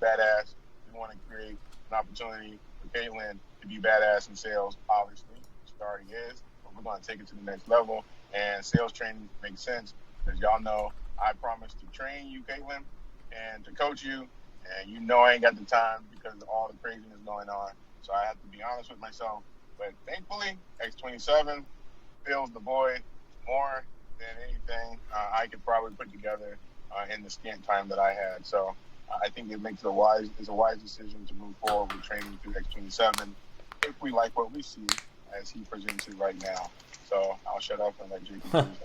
badass. We want to create an opportunity for Caitlyn to be badass in sales, obviously. She already is, but we're going to take it to the next level. And sales training makes sense because y'all know I promised to train you, Caitlyn, and to coach you. And you know I ain't got the time because of all the craziness going on. So I have to be honest with myself. But thankfully, X27 fills the void more than anything I could probably put together in the scant time that I had. So I think it makes a wise decision to move forward with training through X27 if we like what we see as he presents it right now. So I'll shut up and let Jacob choose.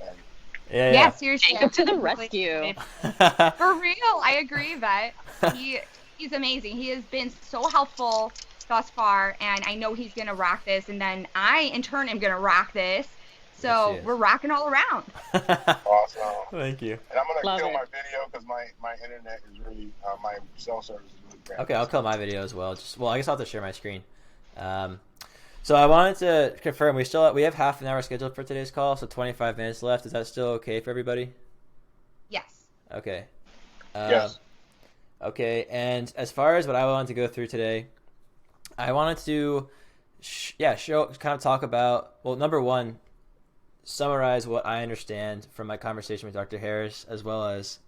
Yeah. Yeah, seriously. Jacob to the rescue. For real, I agree that he's amazing. He has been so helpful thus far, and I know he's gonna rock this, and then I in turn am gonna rock this. So Yes, we're rocking all around. Awesome. Thank you. And I'm gonna Love kill it. my video because my internet is really my cell service is really great. Okay, I'll kill my video as well. I guess I'll have to share my screen. So I wanted to confirm we have half an hour scheduled for today's call, so 25 minutes left. Is that still okay for everybody? Yes. Okay. Yes. Okay, and as far as what I wanted to go through today, I wanted to, talk about, well, number one, summarize what I understand from my conversation with Dr. Harris, as well as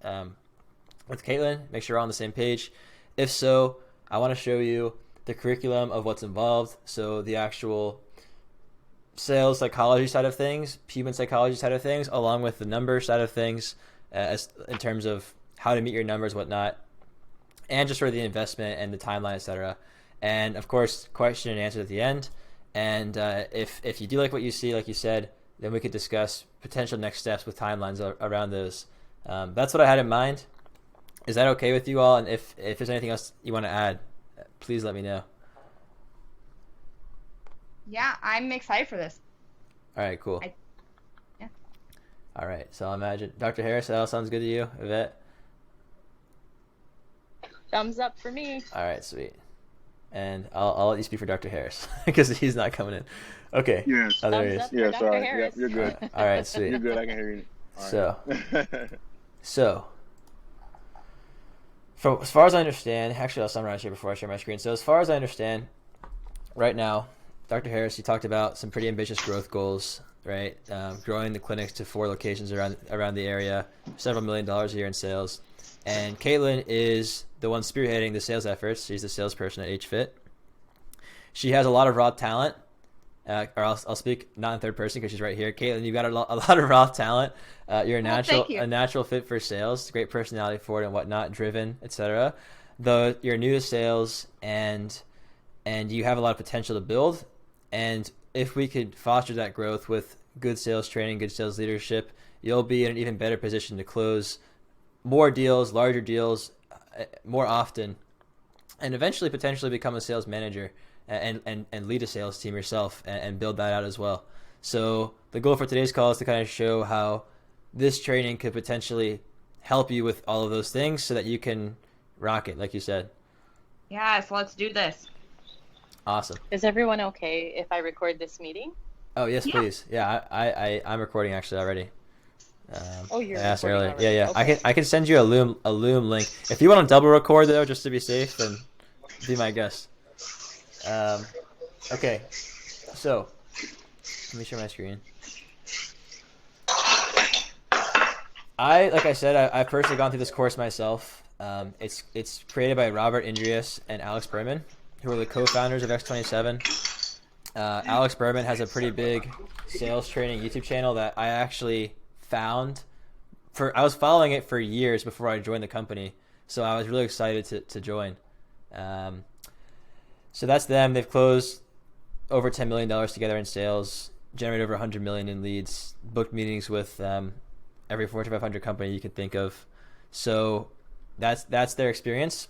with Caitlyn, make sure we're on the same page. If so, I want to show you the curriculum of what's involved, so the actual sales psychology side of things, human psychology side of things, along with the number side of things, as in terms of how to meet your numbers, whatnot, and just sort of the investment and the timeline, etc. And of course, question and answer at the end. And if you do like what you see, like you said, then we could discuss potential next steps with timelines around those. That's what I had in mind. Is that okay with you all? And if there's anything else you want to add, please let me know. Yeah, I'm excited for this. All right, cool. Yeah. All right, so I'll imagine. Dr. Harris, that all sounds good to you, Yvette? Thumbs up for me. All right, sweet. And I'll let you speak for Dr. Harris because he's not coming in. Okay. Yes. Oh, there he Thumbs is. up for Yeah, Dr. sorry. Harris. Yeah, you're good. All right, sweet. You're good. I can hear you. All right. So, as far as I understand, actually I'll summarize here before I share my screen. So as far as I understand, right now, Dr. Harris, you talked about some pretty ambitious growth goals, right? Growing the clinics to 4 locations around the area, several $1 million a year in sales. And Caitlyn is the one spearheading the sales efforts. She's the salesperson at HFit. She has a lot of raw talent, or I'll speak not in third person because she's right here. Caitlyn, you've got a lot of raw talent. You're a natural fit for sales, great personality for it and whatnot, driven, etc. Though you're new to sales and you have a lot of potential to build. And if we could foster that growth with good sales training, good sales leadership, you'll be in an even better position to close more deals, larger deals, more often, and eventually potentially become a sales manager and lead a sales team yourself and build that out as well. So the goal for today's call is to kind of show how this training could potentially help you with all of those things so that you can rock it, like you said. Yes, let's do this. Awesome. Is everyone okay if I record this meeting? Oh, yes, Yeah. please. Yeah, I'm recording actually already. You're I asked recording earlier. already. Yeah. Okay. I can send you a Loom link. If you want to double record though, just to be safe, then be my guest. Okay. So let me share my screen. Like I said, I've personally gone through this course myself. It's created by Robert Indrius and Alex Berman, who are the co-founders of X27. Alex Berman has a pretty big sales training YouTube channel that I actually found. I was following it for years before I joined the company, so I was really excited to join. So that's them. They've closed over $10 million together in sales, generated over $100 million in leads, booked meetings with every Fortune 500 company you could think of. So that's their experience.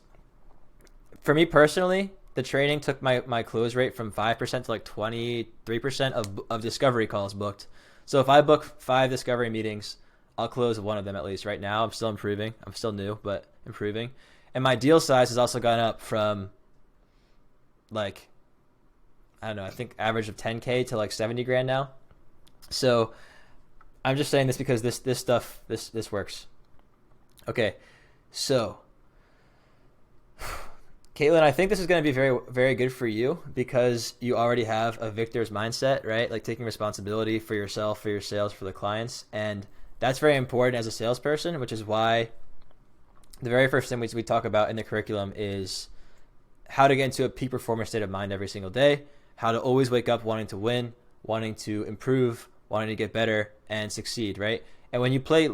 For me personally, the training took my close rate from 5% to like 23% of discovery calls booked. So if I book 5 discovery meetings, I'll close one of them at least. Right now, I'm still improving. I'm still new, but improving. And my deal size has also gone up from like, I don't know, I think average of 10K to like 70 grand now. So I'm just saying this because this stuff, this works. Okay. So Caitlyn, I think this is going to be very, very good for you because you already have a victor's mindset, right? Like taking responsibility for yourself, for your sales, for the clients. And that's very important as a salesperson, which is why the very first thing we talk about in the curriculum is how to get into a peak performance state of mind every single day, how to always wake up wanting to win, wanting to improve, wanting to get better and succeed, right? And when you play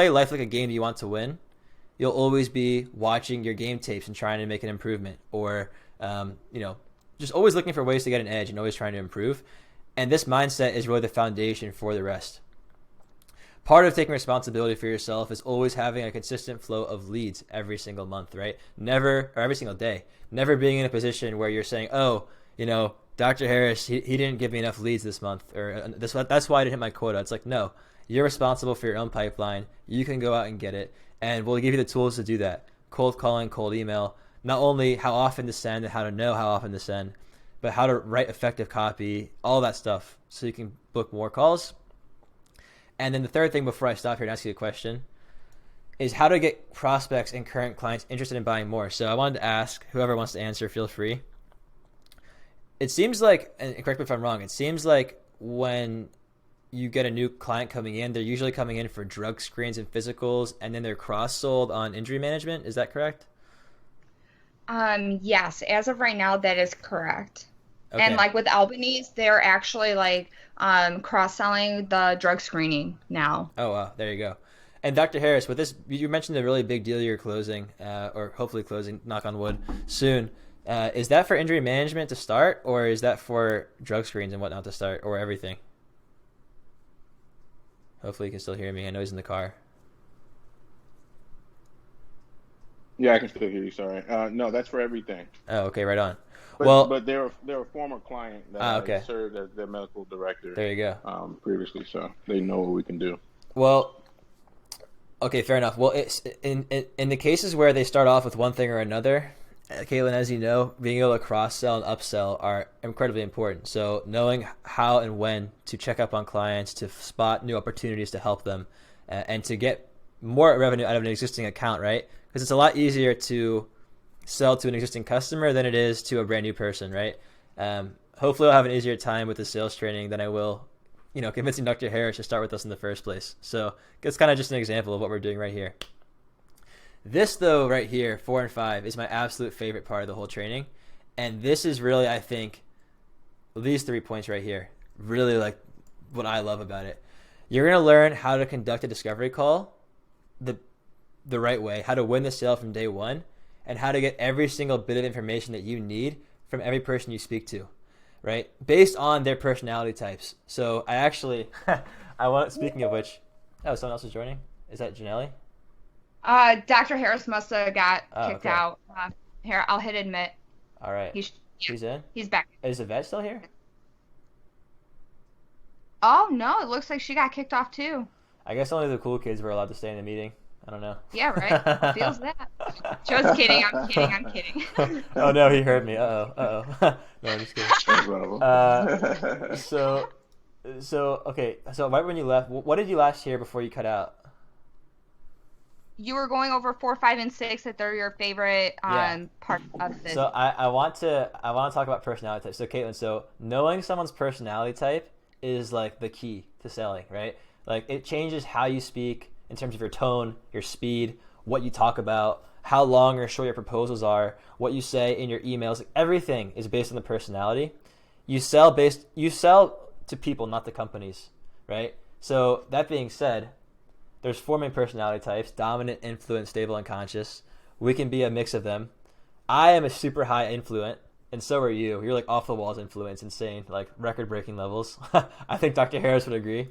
life like a game that you want to win, you'll always be watching your game tapes and trying to make an improvement, or just always looking for ways to get an edge and always trying to improve. And this mindset is really the foundation for the rest. Part of taking responsibility for yourself is always having a consistent flow of leads every single month, right? Or every single day. Never being in a position where you're saying, oh, Dr. Harris, he didn't give me enough leads this month, or that's why I didn't hit my quota. It's like, no, you're responsible for your own pipeline. You can go out and get it, and we'll give you the tools to do that. Cold calling, cold email, not only how often to send and how to know how often to send, but how to write effective copy, all that stuff, so you can book more calls. And then the third thing before I stop here and ask you a question is how to get prospects and current clients interested in buying more. So I wanted to ask, whoever wants to answer, feel free. It seems like, and correct me if I'm wrong, it seems like when you get a new client coming in, they're usually coming in for drug screens and physicals, and then they're cross-sold on injury management. Is that correct? Yes, as of right now, that is correct. Okay. And like with Albanese, they're actually like cross-selling the drug screening now. Oh, wow. There you go. And Dr. Harris, with this, you mentioned a really big deal you're closing, or hopefully closing, knock on wood, soon. Is that for injury management to start, or is that for drug screens and whatnot to start, or everything? Hopefully you can still hear me. I know he's in the car. Yeah, I can still hear you. Sorry. No, that's for everything. Oh, okay, right on. But they're a former client that okay. served as their medical director. There you go. Previously, so they know what we can do. Well, okay, fair enough. Well, it's in the cases where they start off with one thing or another, Caitlyn, as you know, being able to cross-sell and upsell are incredibly important. So knowing how and when to check up on clients, to spot new opportunities to help them, and to get more revenue out of an existing account, right? Because it's a lot easier to sell to an existing customer than it is to a brand new person, right? Hopefully I'll have an easier time with the sales training than I will, convincing Dr. Harris to start with us in the first place. So it's kind of just an example of what we're doing right here. This, though, right here, 4 and 5, is my absolute favorite part of the whole training. And this is really, I think, these 3 points right here, really like what I love about it. You're going to learn how to conduct a discovery call the right way, how to win the sale from day one, and how to get every single bit of information that you need from every person you speak to, right? Based on their personality types. So I actually, speaking of which, someone else is joining? Is that Janelle? Dr. Harris must have got kicked okay. out. Here, I'll hit admit. All right. He's in? He's back. Is Yvette still here? Oh, no, it looks like she got kicked off too. I guess only the cool kids were allowed to stay in the meeting. I don't know. Yeah, right. Feels that. Just kidding. I'm kidding. Oh, no, he heard me. Uh-oh. No, I'm just kidding. Okay. So right when you left, what did you last hear before you cut out? You were going over 4, 5, and 6 that they're your favorite part of this. So I want to talk about personality types. So Caitlyn, so knowing someone's personality type is like the key to selling, right? Like it changes how you speak in terms of your tone, your speed, what you talk about, how long or short your proposals are, what you say in your emails. Like, everything is based on the personality. You sell to people, not to companies, right? So that being said, there's 4 main personality types: dominant, influent, stable, and conscious. We can be a mix of them. I am a super high influent, and so are you. You're like off the walls influence, insane, like record breaking levels. I think Dr. Harris would agree.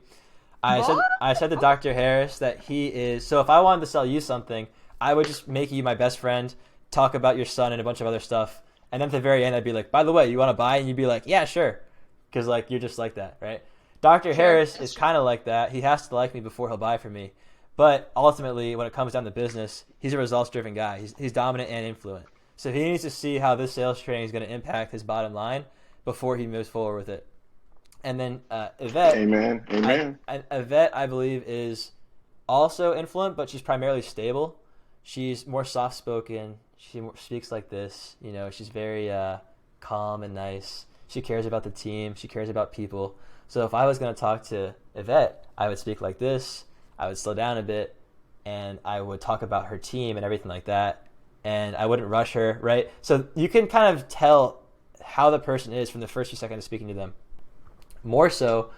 I said to Dr. Harris that he is, so if I wanted to sell you something, I would just make you my best friend, talk about your son and a bunch of other stuff, and then at the very end I'd be like, by the way, you want to buy? And you'd be like, yeah, sure, because like you're just like that, right? Dr. Harris is kind of like that. He has to like me before he'll buy from me. But ultimately, when it comes down to business, he's a results-driven guy. He's dominant and influent. So he needs to see how this sales training is going to impact his bottom line before he moves forward with it. And then Yvette, Amen. Yvette, I believe, is also influent, but she's primarily stable. She's more soft-spoken. She speaks like this. You know, she's very calm and nice. She cares about the team. She cares about people. So if I was going to talk to Yvette, I would speak like this. I would slow down a bit, and I would talk about her team and everything like that. And I wouldn't rush her, right? So you can kind of tell how the person is from the first few seconds of speaking to them. More so,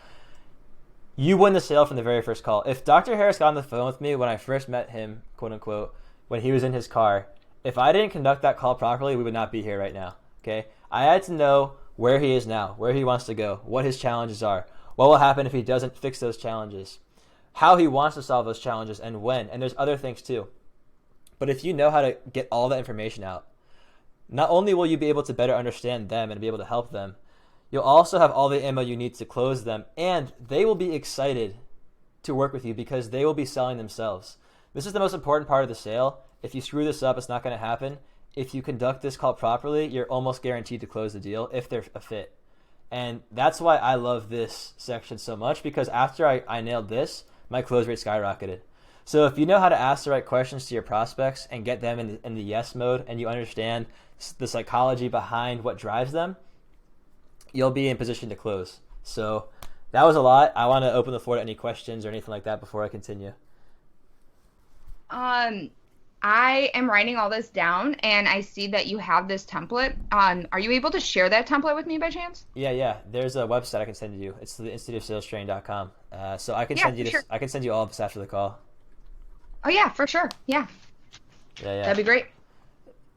you win the sale from the very first call. If Dr. Harris got on the phone with me when I first met him, quote unquote, when he was in his car, if I didn't conduct that call properly, we would not be here right now, okay? I had to know where he is now, where he wants to go, what his challenges are, what will happen if he doesn't fix those challenges, how he wants to solve those challenges, and when. And there's other things too. But if you know how to get all that information out, not only will you be able to better understand them and be able to help them, you'll also have all the ammo you need to close them, and they will be excited to work with you because they will be selling themselves. This is the most important part of the sale. If you screw this up, it's not going to happen. If you conduct this call properly, you're almost guaranteed to close the deal if they're a fit. And that's why I love this section so much, because after I nailed this, my close rate skyrocketed. So if you know how to ask the right questions to your prospects and get them in the yes mode, and you understand the psychology behind what drives them, you'll be in position to close. So that was a lot. I want to open the floor to any questions or anything like that before I continue. I am writing all this down, and I see that you have this template. Are you able to share that template with me by chance? Yeah. There's a website I can send you. It's the instituteofsalestraining.com. So I can send you sure. this. I can send you all of this after the call. Oh yeah, for sure. Yeah. That'd be great.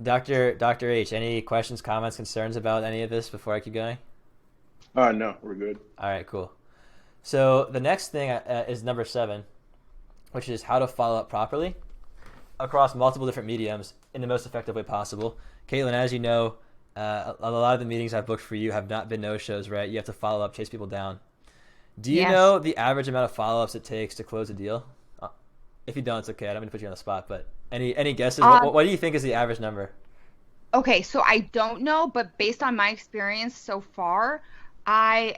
Dr. H, any questions, comments, concerns about any of this before I keep going? No, we're good. All right, cool. So the next thing is number 7, which is how to follow up properly across multiple different mediums in the most effective way possible. Caitlyn, as you know, a lot of the meetings I've booked for you have not been no-shows, right? You have to follow up, chase people down. Do you know the average amount of follow-ups it takes to close a deal? If you don't, it's okay. I don't mean to put you on the spot, but any guesses? What do you think is the average number? Okay, so I don't know, but based on my experience so far, I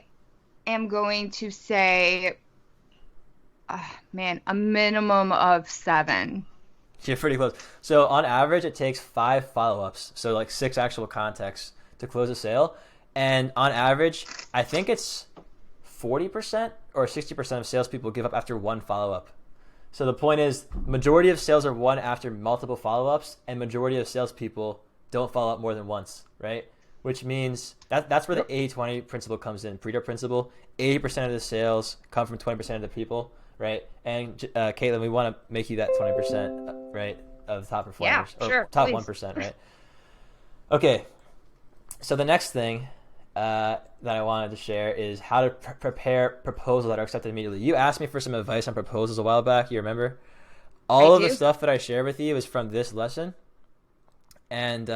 am going to say, a minimum of 7. You're pretty close. So on average, it takes 5 follow-ups, so like 6 actual contacts to close a sale. And on average, I think it's 40% or 60% of salespeople give up after 1 follow-up. So the point is, majority of sales are won after multiple follow-ups, and majority of salespeople don't follow up more than once, right? Which means that's where the 80-20 principle comes in. Pareto principle, 80% of the sales come from 20% of the people, right? And Caitlyn, we want to make you that 20%, right, of the top performers. Yeah, sure. Top please. 1%, right? Okay. So the next thing that I wanted to share is how to prepare proposals that are accepted immediately. You asked me for some advice on proposals a while back. You remember? All of the stuff that I share with you is from this lesson. And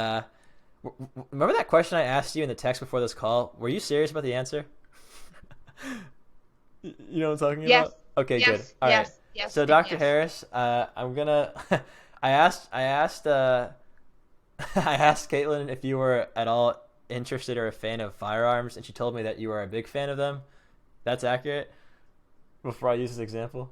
remember that question I asked you in the text before this call? Were you serious about the answer? You know what I'm talking about? Okay, good. All right. Yes. So Dr. Harris, I'm gonna. I asked Caitlyn if you were at all interested or a fan of firearms, and she told me that you are a big fan of them. That's accurate. Before I use this example.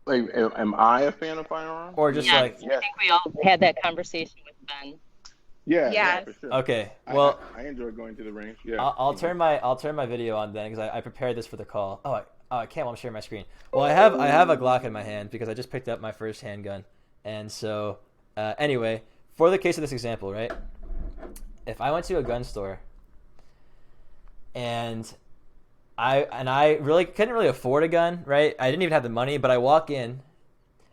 Like, am I a fan of firearms? Or just yes, like, I think we all had that conversation with Ben. Yeah, for sure. Okay, well, I enjoy going to the range. Yeah, I'll turn my video on then because I prepared this for the call. I can't while I'm sharing my screen. Well, I have a Glock in my hand because I just picked up my first handgun, and so anyway, for the case of this example, right? If I went to a gun store and I really couldn't really afford a gun, right? I didn't even have the money, but I walk in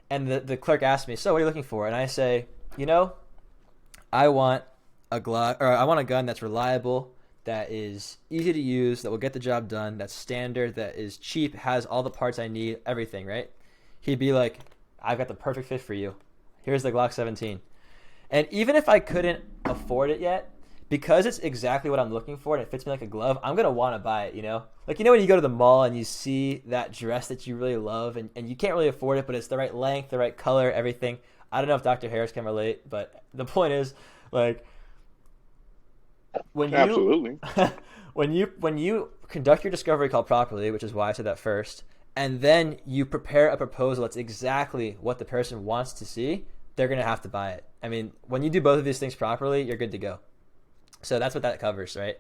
and the clerk asks me, "So what are you looking for?" And I say, I want a Glock, or I want a gun that's reliable, that is easy to use, that will get the job done, that's standard, that is cheap, has all the parts I need, everything, right? He'd be like, "I've got the perfect fit for you. Here's the Glock 17. And even if I couldn't afford it yet, because it's exactly what I'm looking for and it fits me like a glove, I'm going to want to buy it, Like, when you go to the mall and you see that dress that you really love and you can't really afford it, but it's the right length, the right color, everything. I don't know if Dr. Harris can relate, but the point is, like, when you when you conduct your discovery call properly, which is why I said that first, and then you prepare a proposal that's exactly what the person wants to see, they're going to have to buy it. I mean, when you do both of these things properly, you're good to go. So that's what that covers, right?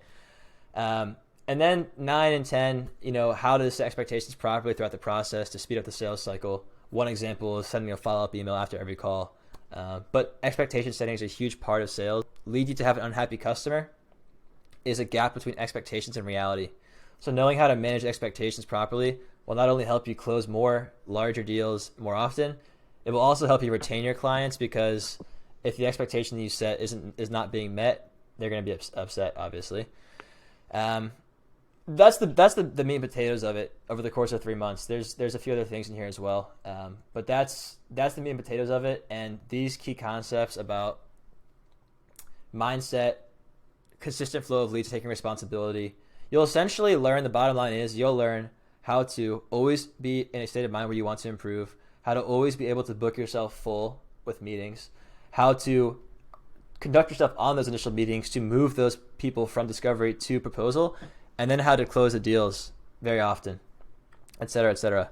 And then 9 and 10, how to set expectations properly throughout the process to speed up the sales cycle. One example is sending a follow-up email after every call. But expectation setting is a huge part of sales. Lead you to have an unhappy customer is a gap between expectations and reality. So knowing how to manage expectations properly will not only help you close more larger deals more often, it will also help you retain your clients, because if the expectation that you set is not being met, they're going to be upset, obviously. That's the meat and potatoes of it over the course of 3 months. There's a few other things in here as well, but that's the meat and potatoes of it. And these key concepts about mindset, consistent flow of leads, taking responsibility, you'll essentially learn. The bottom line is you'll learn how to always be in a state of mind where you want to improve, how to always be able to book yourself full with meetings, how to conduct yourself on those initial meetings to move those people from discovery to proposal, and then how to close the deals very often, et cetera, et cetera.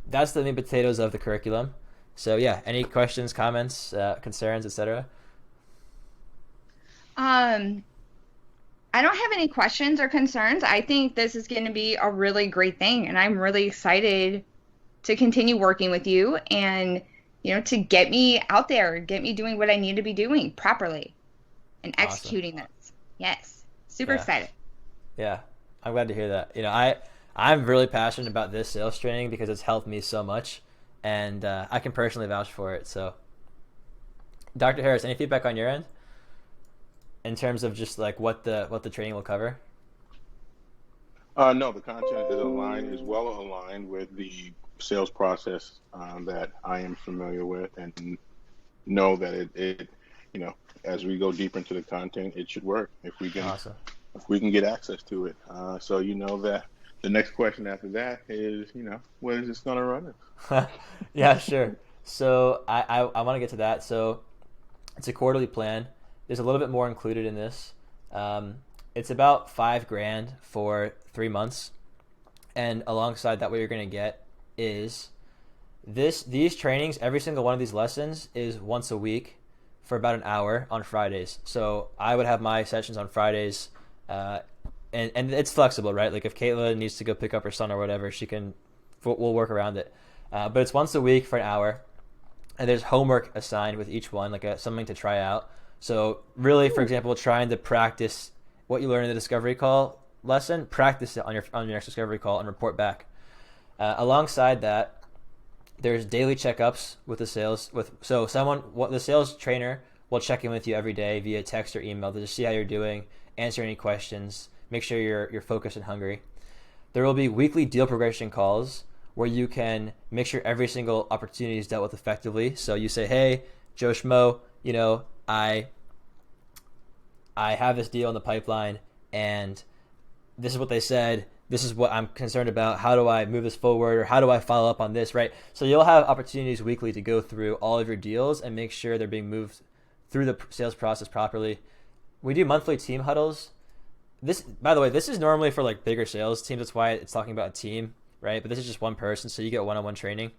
That's the meat and potatoes of the curriculum. So yeah, any questions, comments, concerns, et cetera? I don't have any questions or concerns. I think this is going to be a really great thing, and I'm really excited to continue working with you and, to get me out there, get me doing what I need to be doing properly and executing this. Yes. Super excited. Yeah. I'm glad to hear that. I'm really passionate about this sales training because it's helped me so much, and I can personally vouch for it. So Dr. Harris, any feedback on your end in terms of just like what the training will cover? No, the content is well aligned with the sales process that I am familiar with, and know that it as we go deeper into the content, it should work if we can get access to it. So that the next question after that is, when is this going to run it? Yeah, sure. So I want to get to that. So it's a quarterly plan. There's a little bit more included in this. It's about $5,000 for 3 months, and alongside that, what you're going to get is these trainings. Every single one of these lessons is once a week for about an hour on Fridays. So I would have my sessions on Fridays, and it's flexible, right? Like if Caitlyn needs to go pick up her son or whatever, we'll work around it. But it's once a week for an hour, and there's homework assigned with each one, like something to try out. So really, for example, trying to practice what you learn in the discovery call lesson, practice it on your next discovery call and report back. Alongside that, there's daily checkups with the the sales trainer will check in with you every day via text or email to just see how you're doing, answer any questions, make sure you're focused and hungry. There will be weekly deal progression calls where you can make sure every single opportunity is dealt with effectively. So you say, hey, Joe Schmo, I have this deal in the pipeline, and this is what they said. This is what I'm concerned about. How do I move this forward, or how do I follow up on this, right? So you'll have opportunities weekly to go through all of your deals and make sure they're being moved through the sales process properly. We do monthly team huddles. By the way, this is normally for like bigger sales teams. That's why it's talking about a team, right? But this is just one person, so you get one-on-one training.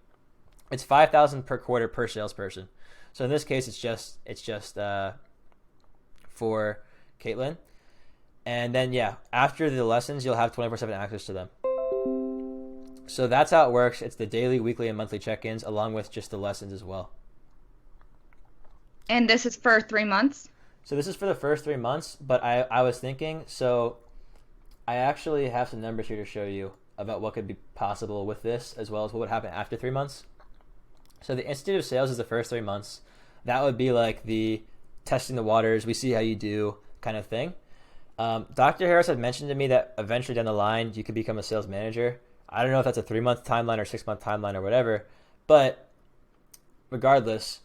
It's $5,000 per quarter per salesperson. So in this case, it's just for Caitlyn. And then, after the lessons, you'll have 24/7 access to them. So that's how it works. It's the daily, weekly, and monthly check-ins, along with just the lessons as well. And this is for 3 months? So this is for the first 3 months, but I was thinking, so I actually have some numbers here to show you about what could be possible with this, as well as what would happen after 3 months. So the Institute of Sales is the first 3 months. That would be like the testing the waters, we see how you do kind of thing. Dr. Harris had mentioned to me that eventually down the line, you could become a sales manager. I don't know if that's a 3-month timeline or 6-month timeline or whatever, but regardless,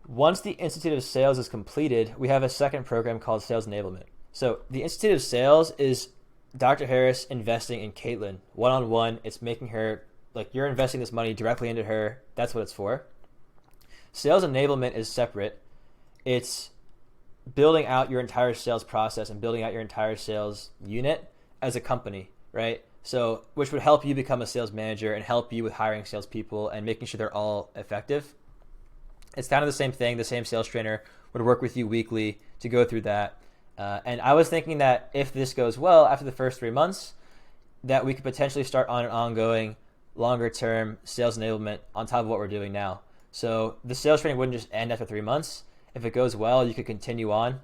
once the Institute of Sales is completed, we have a second program called Sales Enablement. So the Institute of Sales is Dr. Harris investing in Caitlyn one-on-one. It's making her, like, you're investing this money directly into her. That's what it's for. Sales Enablement is separate. It's building out your entire sales process and building out your entire sales unit as a company, right? So, which would help you become a sales manager and help you with hiring salespeople and making sure they're all effective. It's kind of the same thing. The same sales trainer would work with you weekly to go through that. And I was thinking that if this goes well after the first 3 months, that we could potentially start on an ongoing, longer-term sales enablement on top of what we're doing now. So the sales training wouldn't just end after 3 months. If it goes well, you could continue on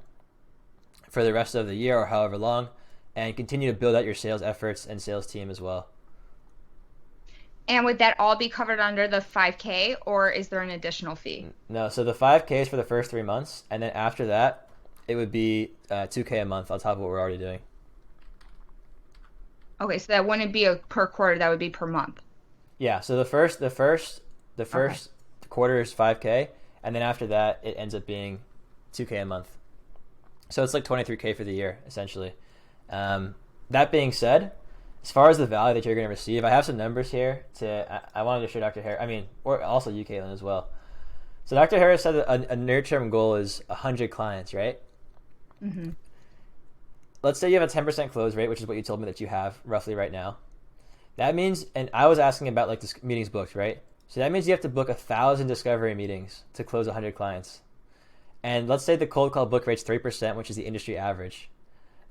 for the rest of the year or however long, and continue to build out your sales efforts and sales team as well. And would that all be covered under the 5K, or is there an additional fee? No, so the 5K is for the first 3 months, and then after that, it would be $2K a month on top of what we're already doing. Okay, so that wouldn't be a per quarter, that would be per month. Yeah, so the first quarter is 5K, and then after that, it ends up being 2K a month. So it's like 23K for the year, essentially. That being said, as far as the value that you're going to receive, I have some numbers here. I wanted to show Dr. Harris, or also you, Caitlyn, as well. So Dr. Harris said that a near-term goal is 100 clients, right? Mm-hmm. Let's say you have a 10% close rate, which is what you told me that you have roughly right now. That means, and I was asking about like this meetings booked, right? So that means you have to book 1,000 discovery meetings to close 100 clients. And let's say the cold call book rate's 3%, which is the industry average.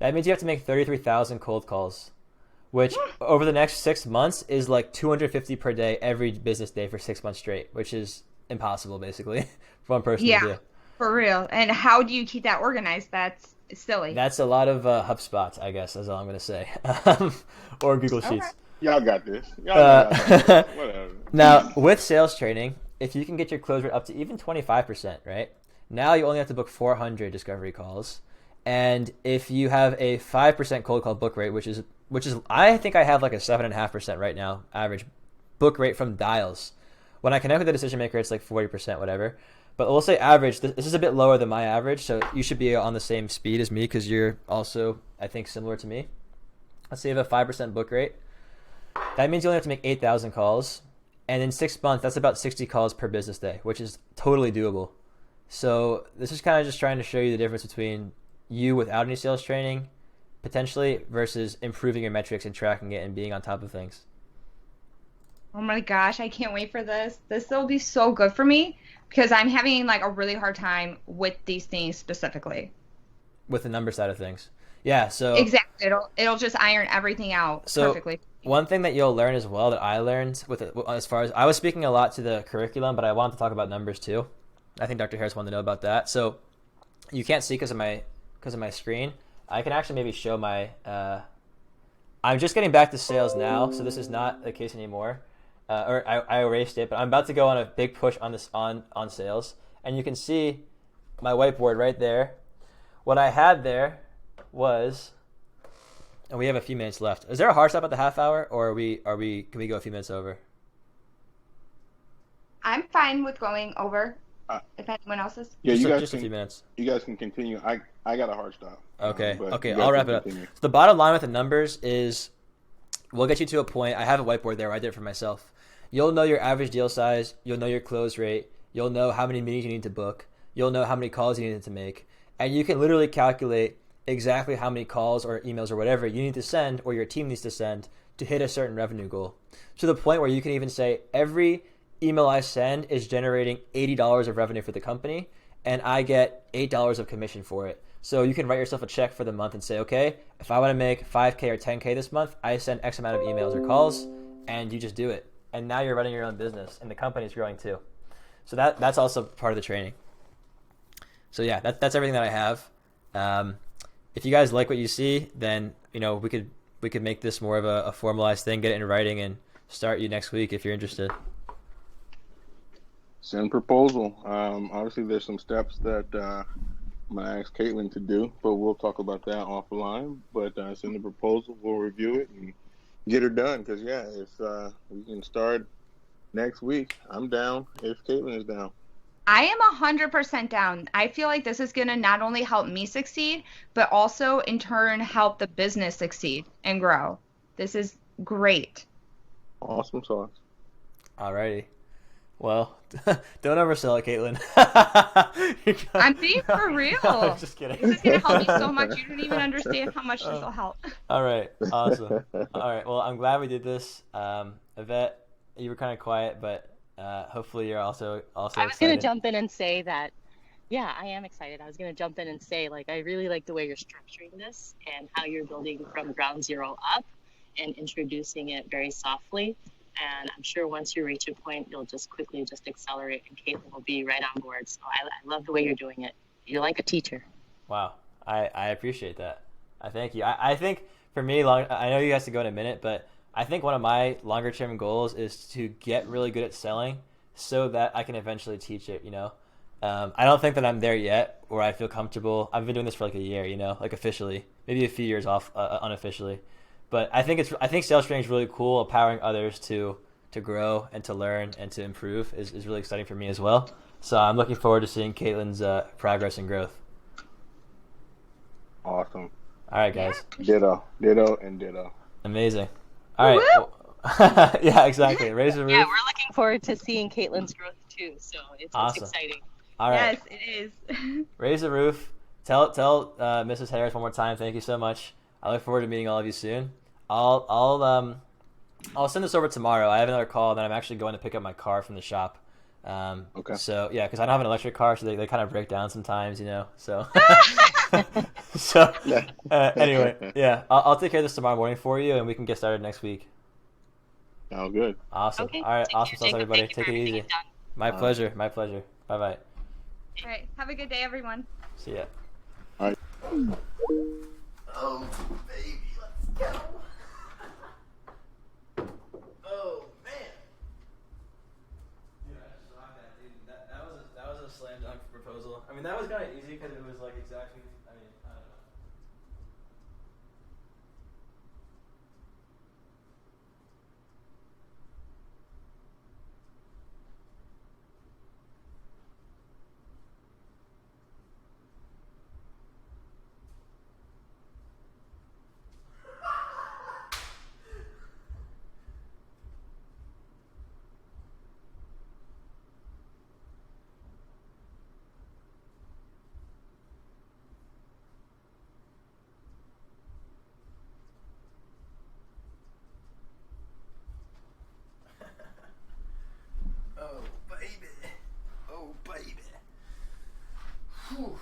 That means you have to make 33,000 cold calls, which over the next 6 months is like 250 per day every business day for 6 months straight, which is impossible basically for one person to do. For real. And how do you keep that organized? That's silly. That's a lot of HubSpot, I guess, is all I'm going to say. Or Google Sheets. Y'all got this. Whatever. Now, with sales training, if you can get your close rate up to even 25%, right? Now you only have to book 400 discovery calls. And if you have a 5% cold call book rate, which is I think I have like a 7.5% right now, average book rate from dials. When I connect with the decision maker, it's like 40%, whatever. But we'll say average. This is a bit lower than my average, so you should be on the same speed as me because you're also, I think, similar to me. Let's say you have a 5% book rate. That means you only have to make 8,000 calls. And in 6 months, that's about 60 calls per business day, which is totally doable. So this is kind of just trying to show you the difference between you without any sales training, potentially, versus improving your metrics and tracking it and being on top of things. Oh my gosh, I can't wait for this. This will be so good for me because I'm having like a really hard time with these things specifically. With the number side of things. Yeah, so exactly. It'll just iron everything out perfectly. One thing that you'll learn as well that I learned as far as I was speaking a lot to the curriculum, but I wanted to talk about numbers too. I think Dr. Harris wanted to know about that. So you can't see because of my screen. I can actually maybe show my I'm just getting back to sales now, so this is not the case anymore. Or I erased it, but I'm about to go on a big push on this on sales, and you can see my whiteboard right there. What I had there was, and we have a few minutes left. Is there a hard stop at the half hour, or can we go a few minutes over? I'm fine with going over. If anyone else is. Yeah, just a few minutes. You guys can continue. I got a hard stop. Okay, I'll wrap it up. So the bottom line with the numbers is, we'll get you to a point. I have a whiteboard there. I did it for myself. You'll know your average deal size. You'll know your close rate. You'll know how many meetings you need to book. You'll know how many calls you need to make. And you can literally calculate exactly how many calls or emails or whatever you need to send or your team needs to send to hit a certain revenue goal. To the point where you can even say every email I send is generating $80 of revenue for the company, and I get $8 of commission for it. So you can write yourself a check for the month and say, okay, if I want to make 5K or 10K this month, I send X amount of emails or calls, and you just do it. And now you're running your own business, and the company's growing too. So that's also part of the training. So yeah, that's everything that I have. If you guys like what you see, then we could make this more of a formalized thing, get it in writing, and start you next week if you're interested. Send proposal. Obviously, there's some steps that I'm going to ask Caitlyn to do, but we'll talk about that offline. But send the proposal, we'll review it, and get her done. Because, if we can start next week, I'm down if Caitlyn is down. I am 100% down. I feel like this is going to not only help me succeed, but also in turn help the business succeed and grow. This is great. Awesome sauce. Alrighty. Well, don't oversell it, Caitlyn. I'm being for real. I'm just kidding. This is gonna help me so much. You don't even understand how much this will help. All right, awesome. All right, well, I'm glad we did this. Yvette, you were kind of quiet, but hopefully you're also I was excited. going to jump in and say that, yeah, I am excited. I was going to jump in and say, like, I really like the way you're structuring this and how you're building from ground zero up and introducing it very softly. And I'm sure once you reach a point, you'll just quickly just accelerate and Caitlyn will be right on board. So I love the way you're doing it. You're like a teacher. Wow, I appreciate that. I thank you. I think for me, I know you guys to go in a minute, but I think one of my longer term goals is to get really good at selling so that I can eventually teach it, you know? I don't think that I'm there yet where I feel comfortable. I've been doing this for like a year, you know, like officially, maybe a few years off unofficially. But I think sales training is really cool. Empowering others to grow and to learn and to improve is really exciting for me as well. So I'm looking forward to seeing Caitlyn's progress and growth. Awesome. All right, guys. Ditto, and ditto. Amazing. All right. Well, yeah, exactly. Raise the roof. Yeah, we're looking forward to seeing Caitlyn's growth too. So it's Awesome. exciting. All right. Yes, it is. Raise the roof. Tell Mrs. Harris one more time. Thank you so much. I look forward to meeting all of you soon. I'll send this over tomorrow. I have another call, and then I'm actually going to pick up my car from the shop. Okay. So yeah, because I don't have an electric car, so they kind of break down sometimes, you know. So anyway, yeah, I'll take care of this tomorrow morning for you, and we can get started next week. Sounds good. Awesome. Okay. All right. Take Awesome care, sauce, Jacob. everybody. Thank you Take for it everything easy. you've done. My pleasure. My pleasure. Bye bye. All right. Have a good day, everyone. See ya. All right. Oh, baby, let's go. Oh, man. Dude, I just saw that, dude. That was a slam dunk proposal. I mean, that was kind of easy because it was like exactly, I mean, I don't know. Oh, baby. Oh, baby. Whew.